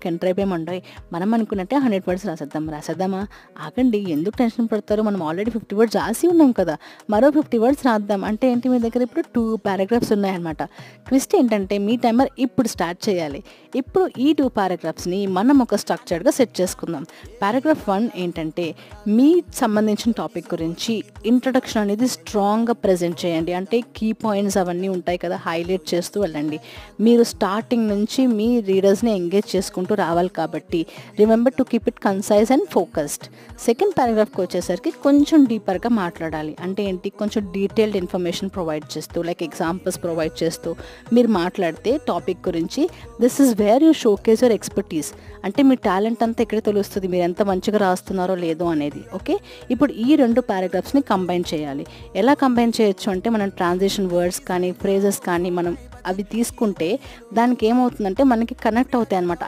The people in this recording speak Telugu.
ఎంటర్ అయిపోయామండోయ్ మనం అనుకున్నట్టే 100 వర్డ్స్ రాసేద్దామా? ఆగండి, ఎందుకు టెన్షన్ పడతారు? మనం ఆల్రెడీ 50 వర్డ్స్ రాసి ఉన్నాం కదా, మరో 50 వర్డ్స్ రాద్దాం. అంటే ఏంటి, మీ దగ్గర ఇప్పుడు 2 పారాగ్రాఫ్స్ ఉన్నాయన్నమాట. ట్విస్ట్ ఏంటంటే మీ టైమర్ ఇప్పుడు స్టార్ట్ చేయాలి. ఇప్పుడు ఈ 2 పారాగ్రాఫ్స్ని మనం ఒక స్ట్రక్చర్డ్గా సెట్ చేసుకుందాం. పారాగ్రాఫ్ 1 ఏంటంటే మీ సంబంధించిన టాపిక్ గురించి ఇంట్రడక్షన్ అనేది స్ట్రాంగ్గా ప్రజెంట్ చేయండి. అంటే కీ పాయింట్స్ అవన్నీ ఉంటాయి కదా, హైలైట్ చేస్తూ వెళ్ళండి. మీరు స్టార్టింగ్ నుంచి మీ రీడర్స్ని ఎంగేజ్ చేసుకుంటూ రావాలి కాబట్టి remember to keep it concise and focused. Second పారాగ్రాఫ్కి వచ్చేసరికి కొంచెం డీపర్గా మాట్లాడాలి. అంటే ఏంటి, కొంచెం డీటెయిల్డ్ ఇన్ఫర్మేషన్ ప్రొవైడ్ చేస్తూ, లైక్ ఎగ్జాంపుల్స్ ప్రొవైడ్ చేస్తూ మీరు మాట్లాడితే టాపిక్ గురించి this is where you showcase your expertise. అంటే మీ టాలెంట్ అంతా ఎక్కడ తెలుస్తుంది, మీరు ఎంత మంచిగా రాస్తున్నారో లేదో అనేది. ఓకే, ఇప్పుడు ఈ 2 పారాగ్రాఫ్స్ని కంబైన్ చేయాలి. ఎలా కంబైన్ చేయొచ్చు అంటే, మనం ట్రాన్సిషన్ వర్డ్స్ కానీ ఫ్రేజెస్ కానీ మనం అవి తీసుకుంటే దానికి ఏమవుతుందంటే మనకి కనెక్ట్ అవుతాయి అన్నమాట.